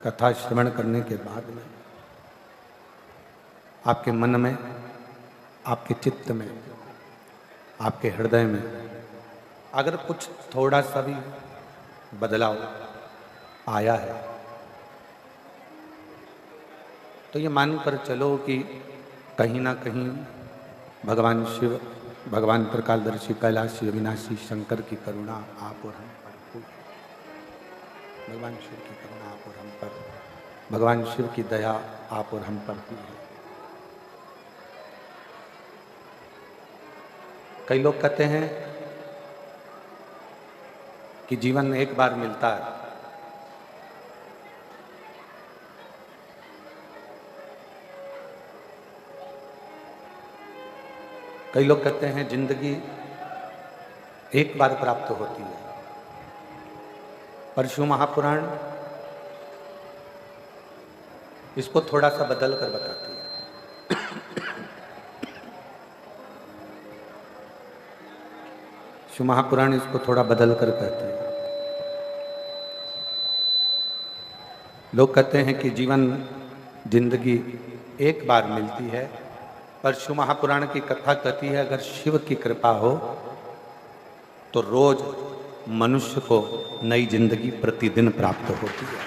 कथा श्रवण करने के बाद में आपके मन में, आपके चित्त में, आपके हृदय में अगर कुछ थोड़ा सा भी बदलाव आया है तो ये मानकर चलो कि कहीं ना कहीं भगवान शिव, भगवान त्रिकालदर्शी कैलाशी अविनाशी शंकर की करुणा आप और हम पर हुई है। भगवान शिव की करुणा आप और हम पर, भगवान शिव की दया आप और हम पर हुई है। कई लोग कहते हैं कि जीवन एक बार मिलता है, कई लोग कहते हैं जिंदगी एक बार प्राप्त होती है, पर शिव महापुराण इसको थोड़ा सा बदल कर बताती है। शिव महापुराण इसको थोड़ा बदल कर कहते हैं। लोग कहते हैं कि जीवन, जिंदगी एक बार मिलती है, पर शिव महापुराण की कथा कहती है अगर शिव की कृपा हो तो रोज मनुष्य को नई जिंदगी प्रतिदिन प्राप्त होती है।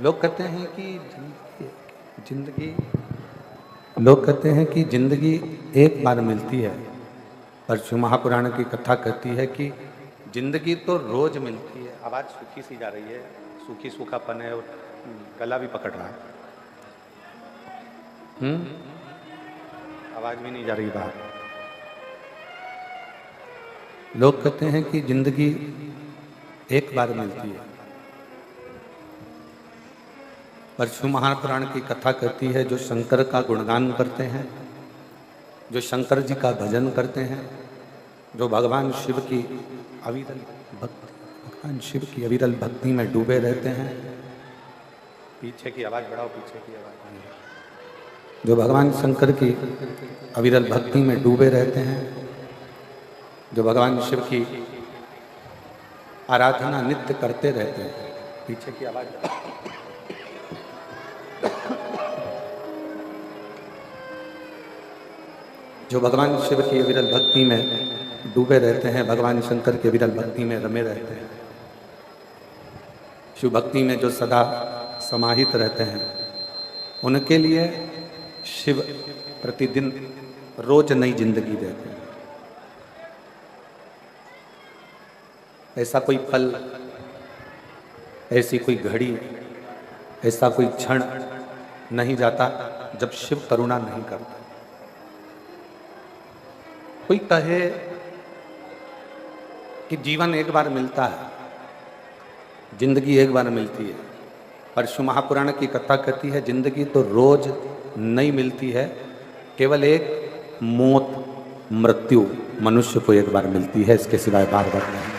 लोग कहते हैं कि जिंदगी एक बार मिलती है, पर शिव महापुराण की कथा कहती है कि जिंदगी तो रोज मिलती है। आवाज सूखी सी जा रही है, सूखी सूखापन है और गला भी पकड़ रहा है। आवाज भी नहीं जा रही बाहर। लोग कहते हैं कि जिंदगी एक बार मिलती है, पर शिव महापुराण की कथा कहती है जो शंकर का गुणगान करते हैं, जो शंकर जी का भजन करते हैं, जो भगवान शिव की अविरल भक्ति में डूबे रहते हैं। पीछे की आवाज बढ़ाओ, पीछे की आवाज। जो भगवान शंकर की अविरल भक्ति में डूबे रहते हैं, जो भगवान शिव की आराधना नित्य करते रहते हैं। पीछे की आवाज। जो भगवान शिव की अविरल भक्ति में डूबे रहते हैं, भगवान शंकर की अविरल भक्ति में रमे रहते हैं, शिव भक्ति में जो सदा समाहित रहते हैं, उनके लिए शिव प्रतिदिन रोज नई जिंदगी देते हैं। ऐसा कोई पल, ऐसी कोई घड़ी, ऐसा कोई क्षण नहीं जाता जब शिव करुणा नहीं करता। कोई कहे कि जीवन एक बार मिलता है, जिंदगी एक बार मिलती है, पर शिव महापुराण की कथा कहती है जिंदगी तो रोज नई मिलती है, केवल एक मौत, मृत्यु मनुष्य को एक बार मिलती है, इसके सिवाय बार बार नहीं।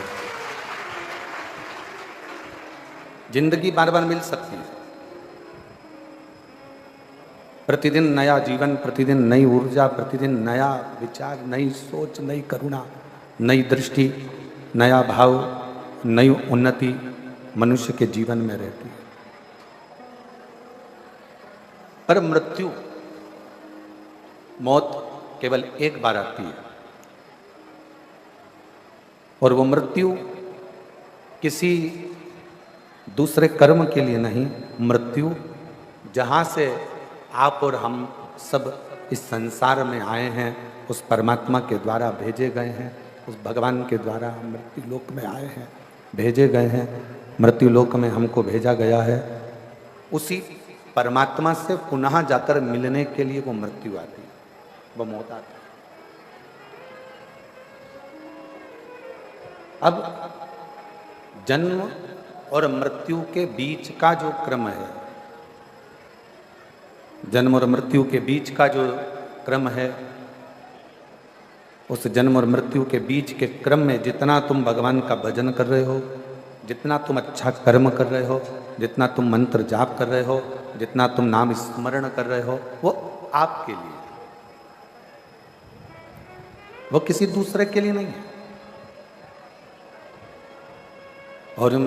जिंदगी बार बार मिल सकती है, प्रतिदिन नया जीवन, प्रतिदिन नई ऊर्जा, प्रतिदिन नया विचार, नई सोच, नई करुणा, नई दृष्टि, नया भाव, नई उन्नति मनुष्य के जीवन में रहती है। पर मृत्यु, मौत केवल एक बार आती है, और वो मृत्यु किसी दूसरे कर्म के लिए नहीं। मृत्यु जहां से आप और हम सब इस संसार में आए हैं, उस परमात्मा के द्वारा भेजे गए हैं, उस भगवान के द्वारा हम मृत्यु लोक में आए हैं, भेजे गए हैं, मृत्यु लोक में हमको भेजा गया है। उसी परमात्मा से पुनः जाकर मिलने के लिए वो मृत्यु आती है, वो मौत आती है। अब जन्म और मृत्यु के बीच का जो क्रम है, जन्म और मृत्यु के बीच का जो क्रम है, उस जन्म और मृत्यु के बीच के क्रम में जितना तुम भगवान का भजन कर रहे हो, जितना तुम अच्छा कर्म कर रहे हो, जितना तुम मंत्र जाप कर रहे हो, जितना तुम नाम स्मरण कर रहे हो, वो आपके लिए, वो किसी दूसरे के लिए नहीं है। और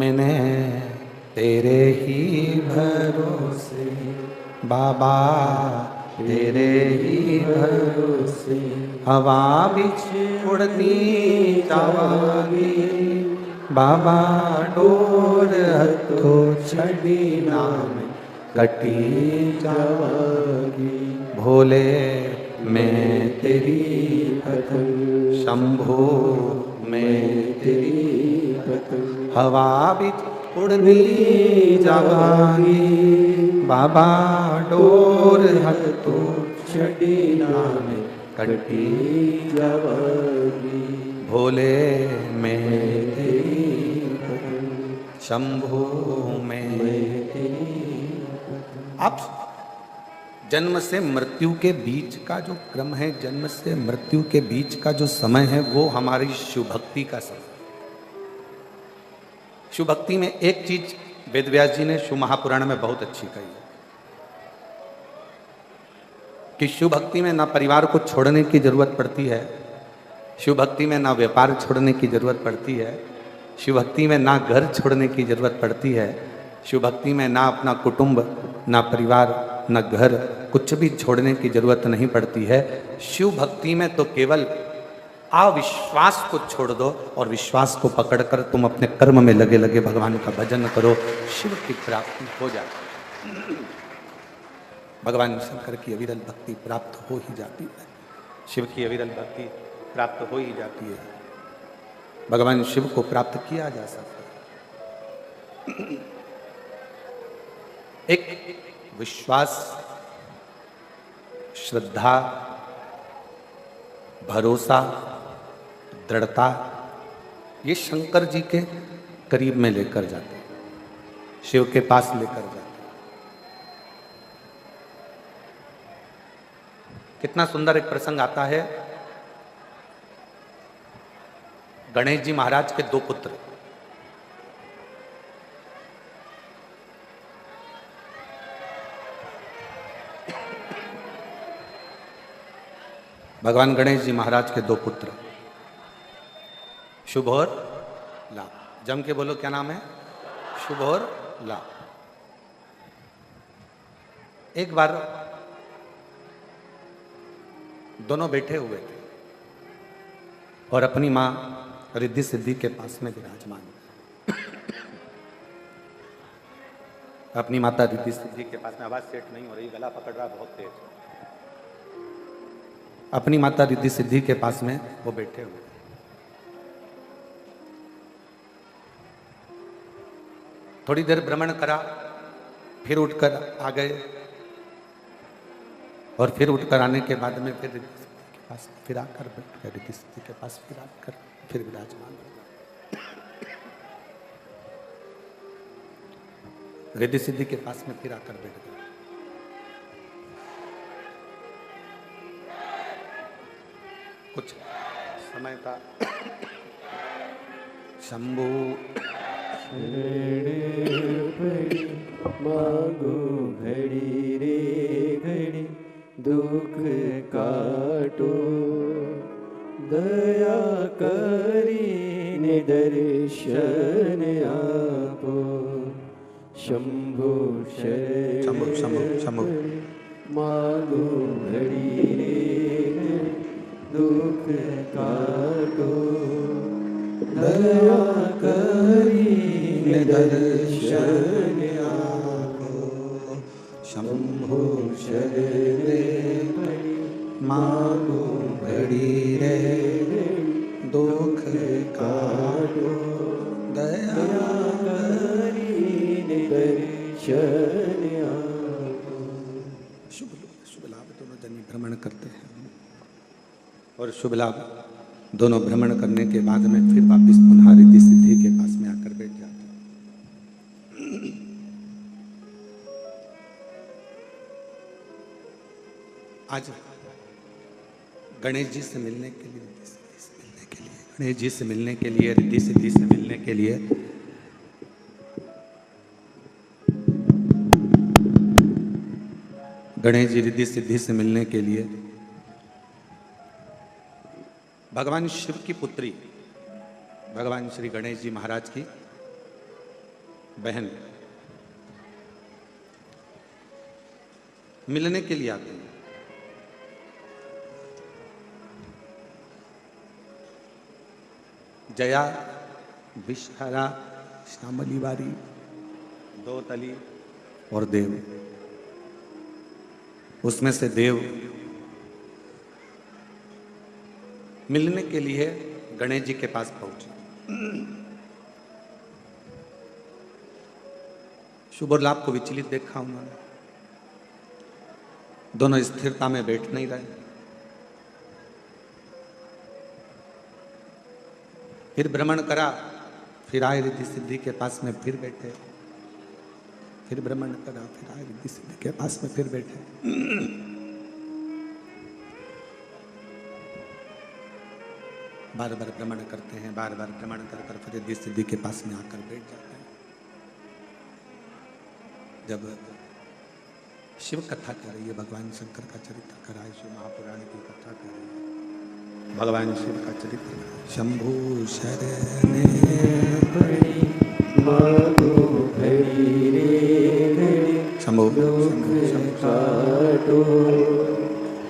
मैंने तेरे ही भरोसे बाबा, तेरे ही भरोसे हवा बिछ उड़नी जावागी बाबा, डोर हथो छड़ी नाम कटी जावागी। भोले मैं तेरी पतंग, शंभो मैं तेरी पतंग, हवा बिच उड़नी जावागी बाबा, डोर हथो छड़ी नाम कटी जावागी। भोले मैं तेरी पतंग, शंभो मैं तेरी पतंग। आप जन्म से मृत्यु के बीच का जो क्रम है, जन्म से मृत्यु के बीच का जो समय है, वो हमारी शिव भक्ति का समय। शिव भक्ति में एक चीज वेद व्यास जी ने शिव महापुराण में बहुत अच्छी कही है कि शिव भक्ति में ना परिवार को छोड़ने की जरूरत पड़ती है, शिव भक्ति में ना व्यापार छोड़ने की जरूरत पड़ती है, शिव भक्ति में ना घर छोड़ने की जरूरत पड़ती है, शिव भक्ति में ना अपना कुटुंब, ना परिवार, ना घर, कुछ भी छोड़ने की जरूरत नहीं पड़ती है। शिव भक्ति में तो केवल अविश्वास को छोड़ दो और विश्वास को पकड़कर तुम अपने कर्म में लगे लगे भगवान का भजन करो, शिव की प्राप्ति हो जाती है। भगवान शंकर की अविरल भक्ति प्राप्त हो ही जाती है, शिव की अविरल भक्ति प्राप्त हो ही जाती है। भगवान शिव को प्राप्त किया जा सकता है। एक विश्वास, श्रद्धा, भरोसा, दृढ़ता, ये शंकर जी के करीब में लेकर जाते, शिव के पास लेकर जाते। कितना सुंदर एक प्रसंग आता है। गणेश जी महाराज के दो पुत्र, भगवान गणेश जी महाराज के दो पुत्र, शुभ और लाभ। जम के बोलो क्या नाम है? शुभ और लाभ। एक बार दोनों बैठे हुए थे और अपनी मां रिद्धि सिद्धि के पास में विराजमान, अपनी माता रिद्धि सिद्धि के पास में, आवाज सेट नहीं हो रही, गला पकड़ रहा बहुत तेज। अपनी माता रिद्धि सिद्धि के पास में वो बैठे हुए, थोड़ी देर भ्रमण करा, फिर उठकर आ गए और फिर उठकर आने के बाद में फिर रिद्धि सिद्धि के पास फिर आकर बैठ गए, रिद्धि सिद्धि के पास फिर आकर फिर विराजमान हो गए। रिद्धि सिद्धि के पास में फिर आकर बैठ गए। कुछ समय था, शंभू मांगो घड़ी रे घड़ी, दुख काटो, दया करी निदर्शन आपो, शंभो शंभु शंभु शंभु मांगो घड़ी रे दुख काटो, दया करी निदर्शन आपो, शंभो शरणे मांगो घड़ी रे दुख काटो, दया करी निदर्शन आपो। शुभ लाभ दोनों जनी भ्रमण करते हैं और शुभ लाभ दोनों भ्रमण करने के बाद में फिर वापिस पुनः रिद्धि सिद्धि के पास में आकर बैठ जाते हैं। आज गणेश जी से मिलने के लिए, रिद्धि सिद्धि से मिलने के लिए, गणेश जी से मिलने के लिए, रिद्धि सिद्धि से मिलने के लिए गणेश जी रिद्धि सिद्धि से मिलने के लिए भगवान शिव की पुत्री भगवान श्री गणेश जी महाराज की बहन मिलने के लिए आते हैं। जया विषहरा श्यामली बारी दो तली और देव, उसमें से देव मिलने के लिए गणेश जी के पास पहुंचे। शुभ और लाभ को विचलित देखा उन्होंने, दोनों स्थिरता में बैठ नहीं रहे। फिर भ्रमण करा, फिर आए रिद्धि सिद्धि के पास में फिर बैठे, फिर भ्रमण करा, फिर आए रिद्धि सिद्धि के पास में फिर बैठे। बार बार भ्रमण करते हैं, बार बार भ्रमण कर कर फिर रिद्धि सिद्धि के पास में आकर बैठ जाते हैं। जब शिव कथा कर रही है, भगवान शंकर का चरित्र कर रहा है, शिव महापुराण की कथा कर रही है, भगवान शिव का चरित्र कर रहा है। शंभु शरणे पड़ी मागो घड़ी रे घड़ी, शंभु काटो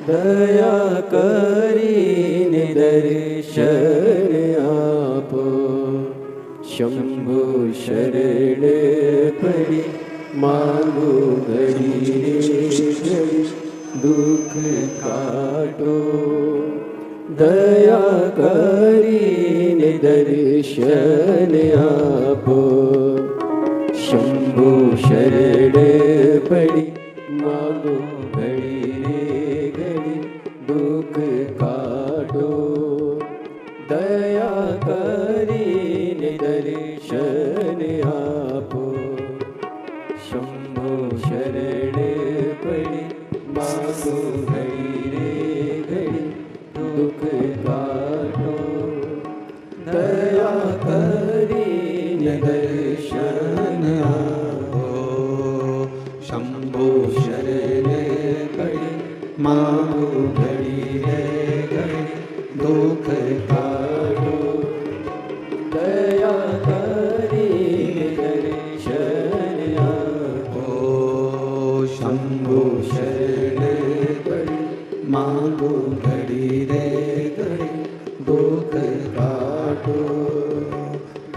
दया करीने दर्शन आपो। शंभु शरण पड़ी मांगो घड़ी रे घड़ी, दुख काटो दया करीने दर्शन आपो। शंभु शरण पड़ी मांगो घड़ी रे घड़ी, दुख काटो दया करीने दर्शन आपो। शंभु शरण पड़ी मांगो घड़ी रे घड़ी, दुख काटो दया करीने दर्शन आपो। शंभु शरण पड़ी मांगो घड़ी रे घड़ी, दुख काटो दया करीने दर्शन आपो। शंभु शरण पड़ी मांगो घड़ी रे घड़ी, दुख काटो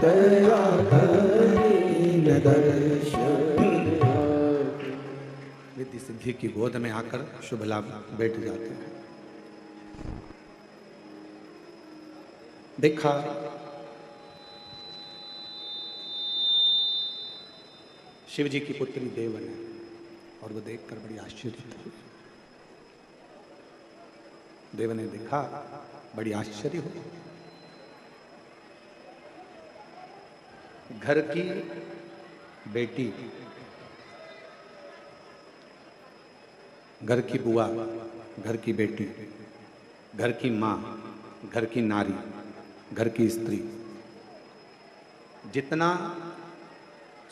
दया करीने दर्शन आपो। रिद्धि सिद्धि की गोद में आकर शुभ लाभ बैठ जाते हैं। देखा शिव जी की पुत्री देवन है, और वो देखकर बड़ी आश्चर्य हुई। देव ने देखा, बड़ी आश्चर्य हुई। घर की बेटी, घर की बुआ, घर की बेटी, घर की माँ, घर की नारी, घर की स्त्री, जितना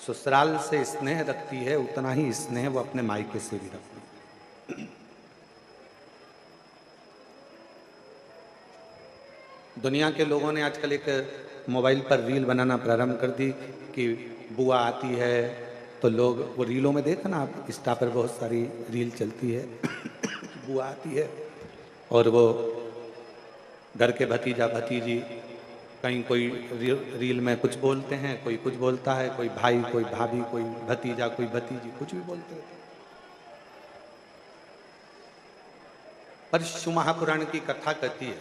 ससुराल से स्नेह रखती है उतना ही स्नेह वो अपने मायके से भी रखती है। दुनिया के लोगों ने आजकल एक मोबाइल पर रील बनाना प्रारंभ कर दी कि बुआ आती है तो लोग वो रीलों में देखा ना आप, इंस्टा पर बहुत सारी रील चलती है बुआ आती है और वो घर के भतीजा भतीजी कहीं कोई रील में कुछ बोलते हैं, कोई कुछ बोलता है, कोई भाई, कोई भाभी, कोई भतीजा, कोई भतीजी, कुछ भी बोलते रहते हैं। पर शिव महापुराण की कथा कहती है,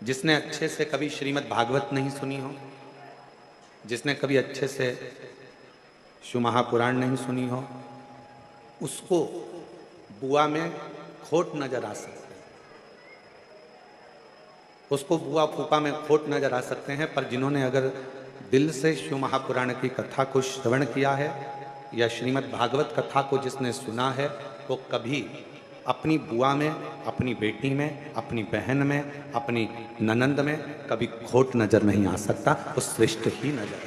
जिसने अच्छे से कभी श्रीमद् भागवत नहीं सुनी हो, जिसने कभी अच्छे से शिव महापुराण नहीं सुनी हो, उसको बुआ में खोट नजर आ सकती है, उसको बुआ फूफा में खोट नजर आ सकते हैं। पर जिन्होंने अगर दिल से शिव महापुराण की कथा को श्रवण किया है या श्रीमद् भागवत कथा को जिसने सुना है, वो कभी अपनी बुआ में, अपनी बेटी में, अपनी बहन में, अपनी ननंद में कभी खोट नजर नहीं आ सकता, वो श्रेष्ठ ही नजर।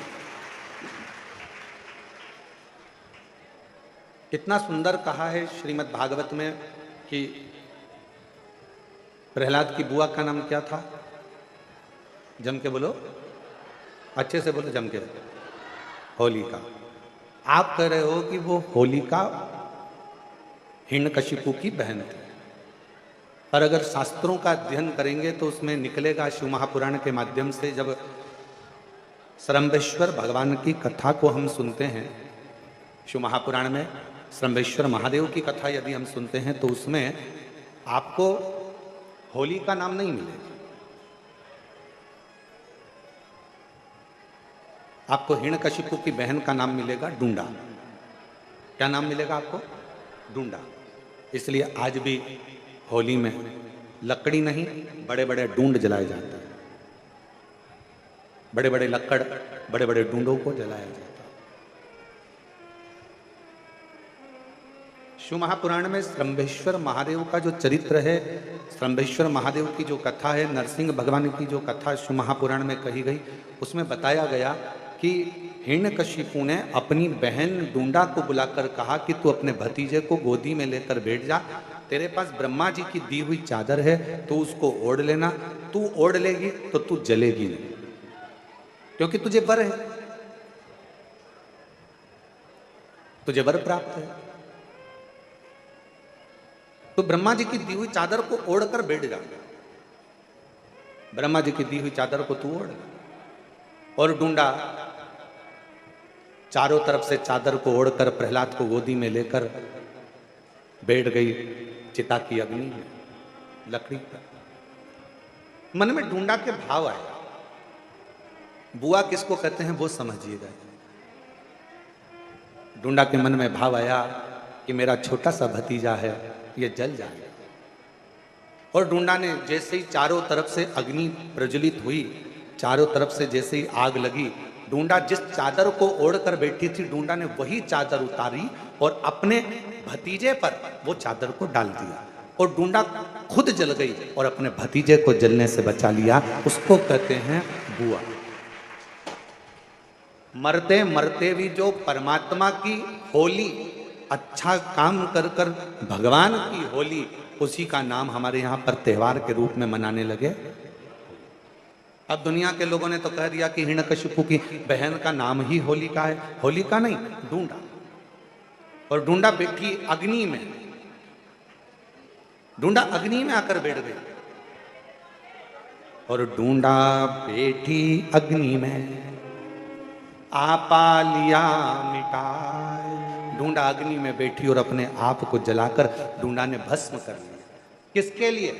कितना सुंदर कहा है श्रीमद् भागवत में कि प्रहलाद की बुआ का नाम क्या था? जम के बोलो, अच्छे से बोलो, जम के। होलिका। आप कह रहे हो कि वो होलिका हिरण्यकशिपु की बहन थी, पर अगर शास्त्रों का अध्ययन करेंगे तो उसमें निकलेगा, शिव महापुराण के माध्यम से जब श्रम्भेश्वर भगवान की कथा को हम सुनते हैं, शिव महापुराण में श्रम्भेश्वर महादेव की कथा यदि हम सुनते हैं तो उसमें आपको होली का नाम नहीं मिलेगा, आपको हिरण्यकशिपु की बहन का नाम मिलेगा डूंडा। क्या नाम मिलेगा आपको? डूंडा। इसलिए आज भी होली में लकड़ी नहीं, बड़े बड़े डूंड जलाए जाते हैं, बड़े बड़े लकड़, बड़े बड़े डूंडों को जलाया जाता है। शिव महापुराण में श्रम्भेश्वर महादेव का जो चरित्र है, श्रम्भेश्वर महादेव की जो कथा है, नरसिंह भगवान की जो कथा शिव महापुराण में कही गई, उसमें बताया गया कि हिरण्यकशिपु ने अपनी बहन डूंडा को बुलाकर कहा कि तू अपने भतीजे को गोदी में लेकर बैठ जा, तेरे पास ब्रह्मा जी की दी हुई चादर है, तू उसको ओढ़ लेना, तू ओढ़ लेगी तो तू जलेगी नहीं, क्योंकि तुझे वर है, तुझे वर प्राप्त है। तो ब्रह्मा जी की दी हुई चादर को ओढ़कर बैठ जा, ब्रह्मा जी की दी हुई चादर को तू ओढ़। और डूंडा चारों तरफ से चादर को ओढ़कर प्रहलाद को गोदी में लेकर बैठ गई चिता की अग्नि में, लकड़ी पर। मन में डूंडा के भाव आए, बुआ किसको कहते हैं वो समझिएगा। डूंडा के मन में भाव आया कि मेरा छोटा सा भतीजा है, ये जल जाए। और डूंडा ने जैसे ही चारों तरफ से अग्नि प्रज्वलित हुई, चारों तरफ से जैसे ही आग लगी, डूंडा जिस चादर को ओढ़कर बैठी थी, डूंडा ने वही चादर उतारी और अपने भतीजे पर वो चादर को डाल दिया, और डूंडा खुद जल गई और अपने भतीजे को जलने से बचा लिया। उसको कहते हैं बुआ। मरते मरते भी जो परमात्मा की होली, अच्छा काम कर कर भगवान की होली, उसी का नाम हमारे यहाँ पर त्योहार के रूप में मनाने लगे। अब दुनिया के लोगों ने तो कह दिया कि हिरण्यकशिपु की बहन का नाम ही होलिका है। होलिका नहीं, डूंडा। और डूंडा बैठी अग्नि में, डूंडा अग्नि में आकर बैठ गई। और डूंडा बैठी अग्नि में आपा लिया मिटाए। डूंडा अग्नि में बैठी और अपने आप को जलाकर डूंडा ने भस्म कर लिया। किसके लिए?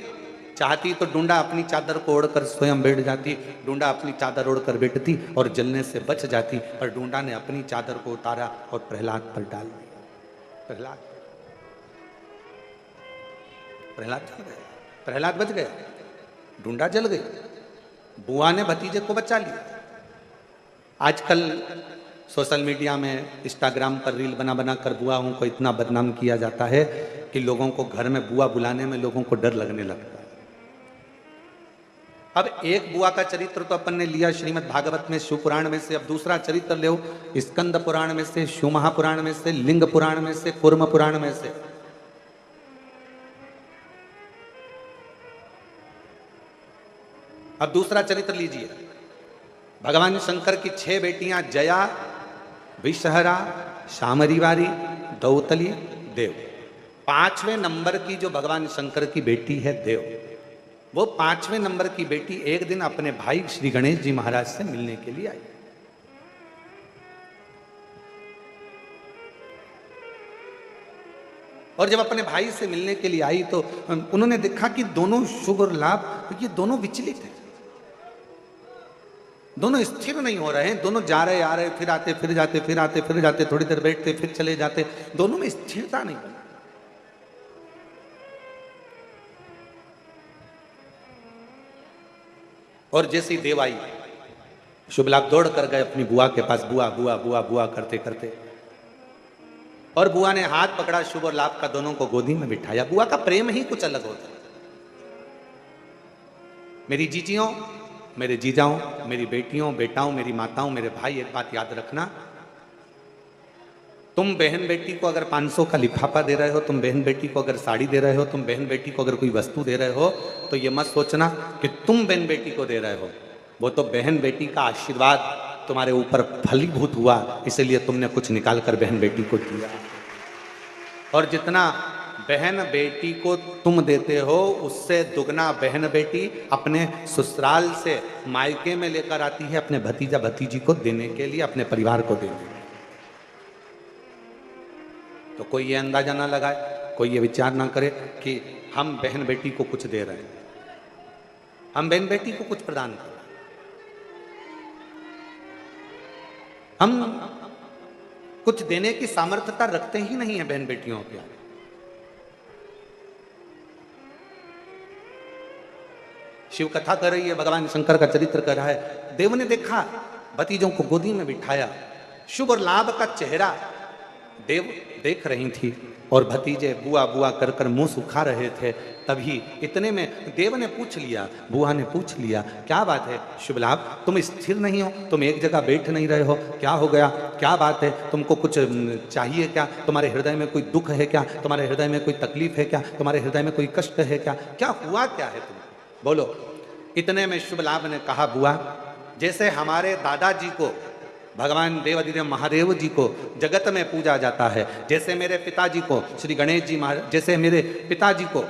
चाहती तो डूंडा अपनी चादर को ओढ़कर स्वयं बैठ जाती, डूंडा अपनी चादर ओढ़कर बैठती और जलने से बच जाती, पर डूंडा ने अपनी चादर को उतारा और प्रहलाद पर डाल दिया। प्रहलाद जल गया, प्रहलाद बच गया, डूंडा जल गई। बुआ ने भतीजे को बचा लिया। आजकल सोशल मीडिया में, इंस्टाग्राम पर रील बना बना कर बुआओं को इतना बदनाम किया जाता है कि लोगों को घर में बुआ बुलाने में लोगों को डर लगने लगता है। अब एक बुआ का चरित्र तो अपन ने लिया श्रीमद् भागवत में, शिव पुराण में से। अब दूसरा चरित्र ले, स्कंद पुराण में से, शिव महापुराण में से, लिंग पुराण में से, कूर्म पुराण में से। अब दूसरा चरित्र लीजिए। भगवान शंकर की 6 बेटियां, जया, विषहरा, शामरीवारी, दौतली, देव। 5वें नंबर की जो भगवान शंकर की बेटी है देव, वो 5वें नंबर की बेटी एक दिन अपने भाई श्री गणेश जी महाराज से मिलने के लिए आई। और जब अपने भाई से मिलने के लिए आई तो उन्होंने देखा कि दोनों शुभ और लाभ, ये दोनों विचलित हैं, दोनों स्थिर नहीं हो रहे हैं। दोनों जा रहे आ रहे, फिर आते फिर जाते, फिर आते फिर जाते, थोड़ी देर बैठते फिर चले जाते, दोनों में स्थिरता नहीं बनी। और जैसे ही देव आई, शुभ लाभ दौड़ कर गए अपनी बुआ के पास, बुआ बुआ बुआ बुआ करते करते। और बुआ ने हाथ पकड़ा शुभ और लाभ का, दोनों को गोदी में बिठाया। बुआ का प्रेम ही कुछ अलग होता है। मेरी जीजियों, मेरे जीजाओं, मेरी बेटियों, बेटाओं, मेरी माताओं, मेरे भाई, एक बात याद रखना, तुम बहन बेटी को अगर 500 का लिफाफा दे रहे हो, तुम बहन बेटी को अगर साड़ी दे रहे हो, तुम बहन बेटी को अगर कोई वस्तु दे रहे हो, तो ये मत सोचना कि तुम बहन बेटी को दे रहे हो। वो तो बहन बेटी का आशीर्वाद तुम्हारे ऊपर फलीभूत हुआ, इसलिए तुमने कुछ निकाल कर बहन बेटी को दिया। और जितना बहन बेटी को तुम देते हो, उससे दुगना बहन बेटी अपने ससुराल से मायके में लेकर आती है अपने भतीजा भतीजी को देने के लिए, अपने परिवार को देने के लिए। तो कोई ये अंदाजा ना लगाए, कोई ये विचार ना करे कि हम बहन बेटी को कुछ दे रहे हैं, हम बहन बेटी को कुछ प्रदान कर रहे हैं। हम कुछ देने की सामर्थ्यता रखते ही नहीं है बहन बेटियों के आगे। शिव कथा कर रही है, भगवान शंकर का चरित्र कर रहा है। देव ने देखा, भतीजों को गोदी में बिठाया, शुभ और लाभ का चेहरा देव देख रही थी और भतीजे बुआ बुआ कर कर मुंह सुखा रहे थे। तभी इतने में देव ने पूछ लिया, बुआ ने पूछ लिया, क्या बात है शुभ लाभ, तुम स्थिर नहीं हो, तुम एक जगह बैठ नहीं रहे हो, क्या हो गया, क्या बात है, तुमको कुछ चाहिए क्या, तुम्हारे हृदय में कोई दुख है क्या, तुम्हारे हृदय में कोई तकलीफ है क्या, तुम्हारे हृदय में कोई कष्ट है क्या, क्या हुआ क्या है तुमको, बोलो। इतने में शुभ लाभ ने कहा, बुआ जैसे हमारे दादाजी को भगवान देवाधिदेव महादेव जी को जगत में पूजा जाता है, जैसे मेरे पिताजी को श्री गणेश जी महाराज, जैसे मेरे पिताजी को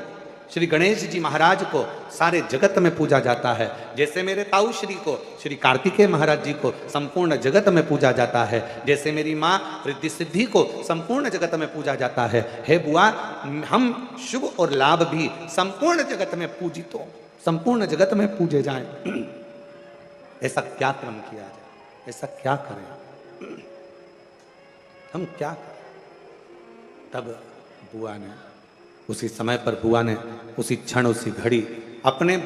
श्री गणेश जी महाराज को सारे जगत में पूजा जाता है, जैसे मेरे ताऊ श्री को श्री कार्तिकेय महाराज जी को संपूर्ण जगत में पूजा जाता है, जैसे मेरी माँ रिद्धि सिद्धि को संपूर्ण जगत में पूजा जाता है, हे बुआ हम शुभ और लाभ भी संपूर्ण जगत में पूजित हो, संपूर्ण जगत में पूजे जाएं। ऐसा क्या क्रम किया जाए, ऐसा क्या करें, हम क्या करें। तब बुआ ने उसी समय पर, बुआ ने उसी क्षण उसी घड़ी अपने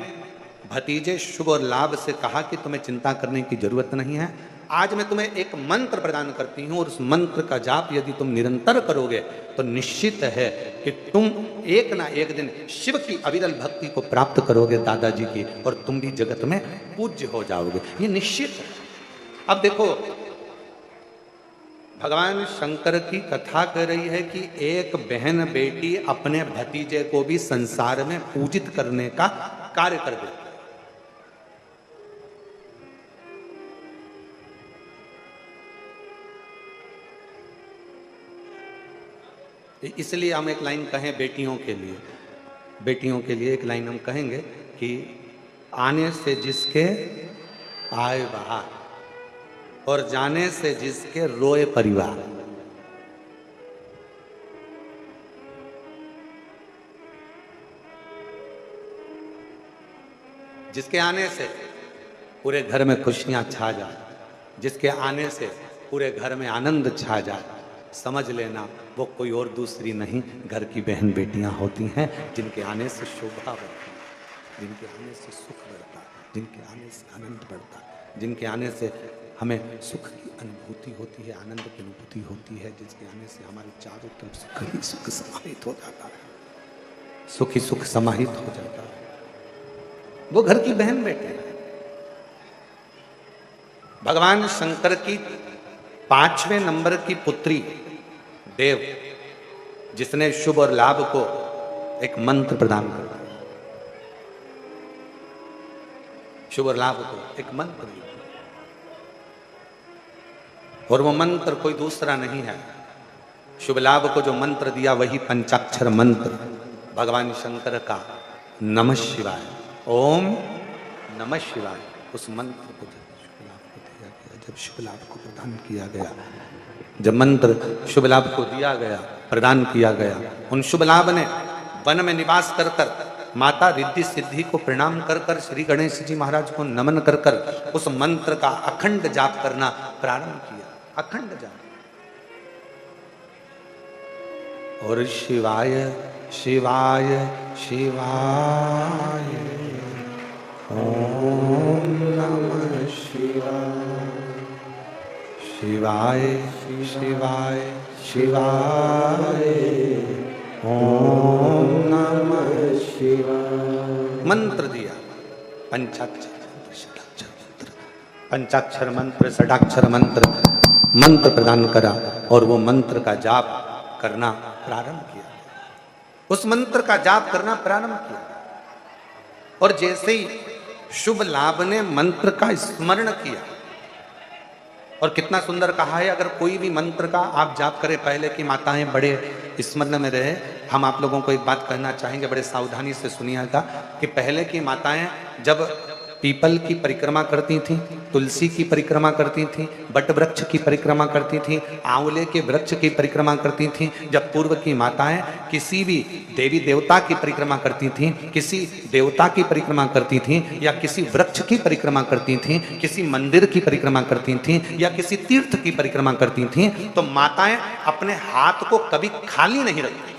भतीजे शुभ और लाभ से कहा कि तुम्हें चिंता करने की जरूरत नहीं है, आज मैं तुम्हें एक मंत्र प्रदान करती हूं और उस मंत्र का जाप यदि तुम निरंतर करोगे तो निश्चित है कि तुम एक ना एक दिन शिव की अविरल भक्ति को प्राप्त करोगे दादाजी की, और तुम भी जगत में पूज्य हो जाओगे, ये निश्चित है। अब देखो, भगवान शंकर की कथा कर रही है कि एक बहन बेटी अपने भतीजे को भी संसार में पूजित करने का कार्य कर देती है। इसलिए हम एक लाइन कहें बेटियों के लिए, बेटियों के लिए एक लाइन हम कहेंगे कि आने से जिसके आए बाहर और जाने से जिसके रोए परिवार। जिसके आने से पूरे घर में खुशियां छा जाए, जिसके आने से पूरे घर में आनंद छा जाए, समझ लेना वो कोई और दूसरी नहीं, घर की बहन बेटियां होती हैं, जिनके आने से शोभा बढ़ती है, जिनके आने से सुख बढ़ता है, जिनके आने से आनंद बढ़ता है, जिनके आने से हमें सुख की अनुभूति होती है, आनंद की अनुभूति होती है, जिसके आने से हमारे चारों तरफ सुख ही सुख समाहित हो जाता है, सुख ही सुख समाहित हो जाता है, वो घर की बहन बेटे हैं। भगवान शंकर की 5वें नंबर की पुत्री देव, जिसने शुभ और लाभ को एक मंत्र प्रदान कर दिया, शुभ और लाभ को एक मंत्र दिया, और वो मंत्र कोई दूसरा नहीं है। शुभ लाभ को जो मंत्र दिया वही पंचाक्षर मंत्र भगवान शंकर का नमः शिवाय, ओम नमः शिवाय। उस मंत्र को जब शुभ लाभ को प्रदान किया गया, जब मंत्र शुभ लाभ को दिया गया, प्रदान किया गया, उन शुभ लाभ ने वन में निवास कर कर माता रिद्धि सिद्धि को प्रणाम कर कर श्री गणेश जी महाराज को नमन कर कर उस मंत्र का अखंड जाप करना प्रारंभ किया, अखंड जाप। और शिवाय शिवाय शिवाय ओम नमः शिवाय, शिवाय शिवाय शिवाय ओम नमः शिवाय। मंत्र दिया, पंचाक्षर मंत्र, पंचाक्षर मंत्र, षडाक्षर मंत्र, मंत्र प्रदान करा और वो मंत्र का जाप करना प्रारंभ किया, उस मंत्र का जाप करना प्रारंभ किया। और जैसे ही शुभ लाभ ने मंत्र का स्मरण किया। और कितना सुंदर कहा है, अगर कोई भी मंत्र का आप जाप करें, पहले की माताएं बड़े स्मरण में रहे। हम आप लोगों को एक बात कहना चाहेंगे, बड़े सावधानी से सुनिएगा कि पहले की माताएं जब पीपल की परिक्रमा करती थीं, तुलसी की परिक्रमा करती थीं, बट वृक्ष की परिक्रमा करती थीं, आंवले के वृक्ष की परिक्रमा करती थीं, जब पूर्व की माताएं किसी भी देवी देवता की परिक्रमा करती थीं, किसी देवता की परिक्रमा करती थीं, या किसी वृक्ष की परिक्रमा करती थीं, किसी मंदिर की परिक्रमा करती थीं, या किसी तीर्थ की परिक्रमा करती थीं, तो माताएं अपने हाथ को कभी खाली नहीं रखती।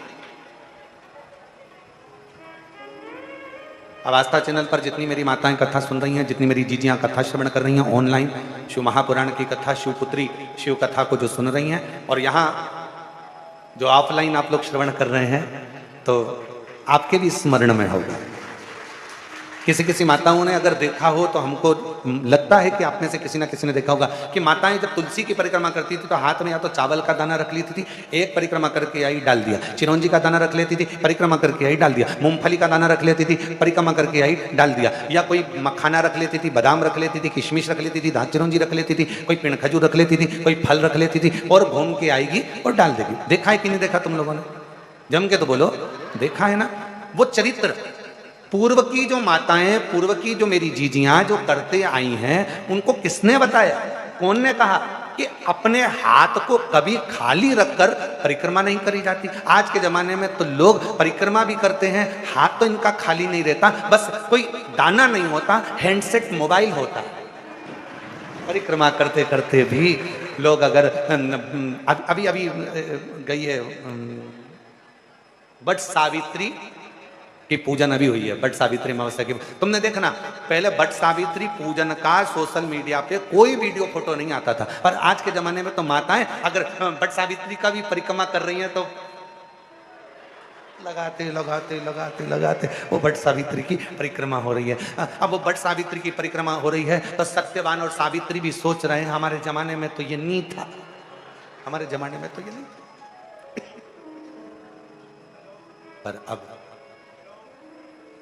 अब आस्था चैनल पर जितनी मेरी माताएं कथा सुन रही हैं, जितनी मेरी जीजियां कथा श्रवण कर रही हैं ऑनलाइन, शिव महापुराण की कथा, शिवपुत्री शिव कथा को जो सुन रही हैं, और यहाँ जो ऑफलाइन आप लोग श्रवण कर रहे हैं, तो आपके भी स्मरण में होगा। किसी किसी माताओं ने अगर देखा हो तो हमको लगता है कि आप में से किसी ना किसी ने देखा होगा कि माताएं जब तुलसी की परिक्रमा करती थी तो हाथ में या तो चावल का दाना रख लेती थी, एक परिक्रमा करके आई डाल दिया, चिरौंजी का दाना रख लेती थी, परिक्रमा करके आई डाल दिया, मूंगफली का दाना रख लेती थी, परिक्रमा करके आई डाल दिया, या कोई मखाना रख लेती थी, बादाम रख लेती थी, किशमिश रख लेती थी, दाल चिरौंजी रख लेती थी, कोई पिंड खजूर रख लेती थी, कोई फल रख लेती थी, और घूम के आएगी और डाल देगी। देखा है कि नहीं देखा तुम लोगों ने? जम के तो बोलो, देखा है ना? वो चरित्र पूर्व की जो माताएं, पूर्व की जो मेरी जीजियां जो करते आई हैं, उनको किसने बताया? कौन ने कहा कि अपने हाथ को कभी खाली रखकर परिक्रमा नहीं करी जाती? आज के जमाने में तो लोग परिक्रमा भी करते हैं, हाथ तो इनका खाली नहीं रहता, बस कोई दाना नहीं होता, हैंडसेट मोबाइल होता। परिक्रमा करते करते भी लोग अगर अभी अभी गई है बट सावित्री की पूजन अभी हुई है, बट सावित्री अमावस्या की। तुमने देखना पहले बट सावित्री पूजन का सोशल मीडिया पे कोई वीडियो फोटो नहीं आता था, और आज के जमाने में तो माताएं अगर बट सावित्री का भी परिक्रमा कर रही हैं तो लगाते लगाते लगाते लगाते वो बट सावित्री की परिक्रमा हो रही है। अब वो बट सावित्री की परिक्रमा हो रही है तो सत्यवान और सावित्री भी सोच रहे हैं हमारे जमाने में तो ये नहीं था, हमारे जमाने में तो ये नहीं था। पर अब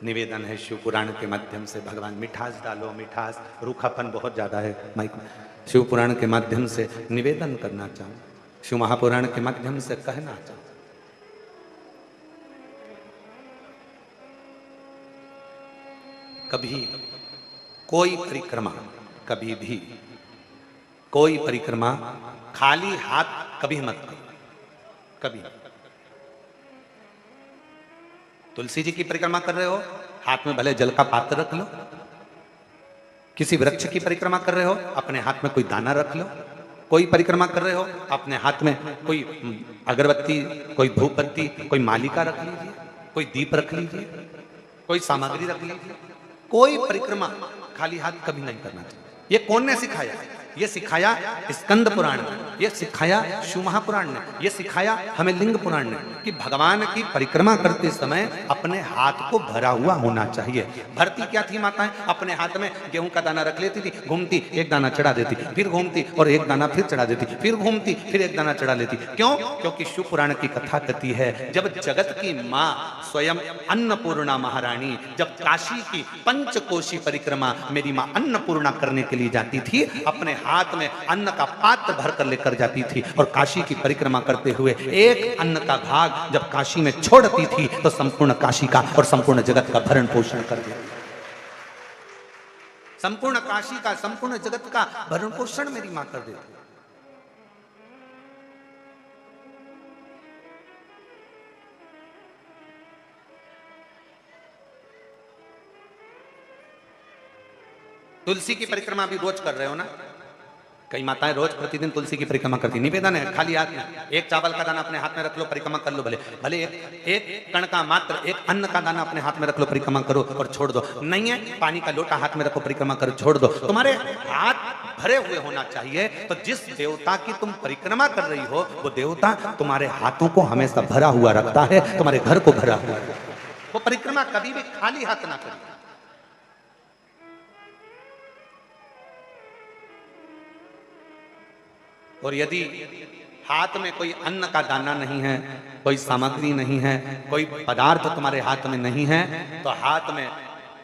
निवेदन है शिव पुराण के माध्यम से, भगवान मिठास डालो, मिठास, रूखापन बहुत ज्यादा है माइक में। शिव पुराण के माध्यम से निवेदन करना चाहूं, शिव महापुराण के माध्यम से कहना चाहूं, कभी कोई परिक्रमा, कभी भी कोई परिक्रमा खाली हाथ कभी मत करो, कभी। तुलसी जी की परिक्रमा कर रहे हो, हाथ में भले जल का पात्र रख लो। किसी वृक्ष की परिक्रमा कर रहे हो, अपने हाथ में कोई दाना रख लो। कोई परिक्रमा कर रहे हो, अपने हाथ में कोई अगरबत्ती, कोई धूप बत्ती, कोई मालिका रख लीजिए, कोई दीप रख लीजिए, कोई सामग्री रख लीजिए। कोई परिक्रमा खाली हाथ कभी नहीं करना चाहिए। ये कौन ने सिखाया? ये सिखाया स्कंद पुराण ने, ये सिखाया शिव महापुराण ने, ये सिखाया हमें लिंग पुराण ने कि भगवान की परिक्रमा करते समय अपने हाथ को भरा हुआ होना चाहिए। भरती क्या थी माताएं? अपने हाथ में गेहूं का दाना रख लेती थी, घूमती एक दाना चढ़ा देती, फिर घूमती और एक दाना फिर चढ़ा देती, फिर घूमती फिर एक दाना चढ़ा लेती। क्यों? क्योंकि शिव पुराण की कथा कहती है जब जगत की माँ स्वयं अन्नपूर्णा महारानी जब काशी की पंचकोशी परिक्रमा मेरी माँ अन्नपूर्णा करने के लिए जाती थी, अपने हाथ में अन्न का पात्र भर कर लेकर जाती थी, और काशी की परिक्रमा करते हुए एक अन्न का भाग जब काशी में छोड़ती थी तो संपूर्ण काशी का और संपूर्ण जगत का भरण पोषण कर दिया। संपूर्ण काशी का, संपूर्ण जगत का भरण पोषण मेरी मां कर देती। तुलसी की परिक्रमा भी रोज कर रहे हो ना? कई माताएं रोज प्रतिदिन तुलसी की परिक्रमा करती। निवेदन है खाली हाथ में एक चावल का दाना अपने हाथ में रख लो, परिक्रमा कर लो, भले भले एक कण का मात्र एक अन्न का दाना अपने हाथ में रख लो, परिक्रमा करो और छोड़ दो। नहीं है पानी का लोटा हाथ में रखो, परिक्रमा करो, छोड़ दो। तुम्हारे हाथ भरे हुए होना चाहिए। तो जिस देवता की तुम परिक्रमा कर रही हो वो देवता तुम्हारे हाथों को हमेशा भरा हुआ रखता है, तुम्हारे घर को भरा हुआ। वो परिक्रमा कभी भी खाली हाथ ना करिए। और यदि हाथ में कोई अन्न का दाना नहीं है, कोई सामग्री नहीं है, कोई पदार्थ तुम्हारे हाथ में नहीं है, तो हाथ में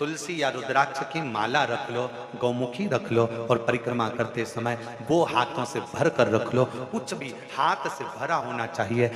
तुलसी या रुद्राक्ष की माला रख लो, गौमुखी रख लो, और परिक्रमा करते समय वो हाथों से भर कर रख लो। कुछ भी हाथ से भरा होना चाहिए।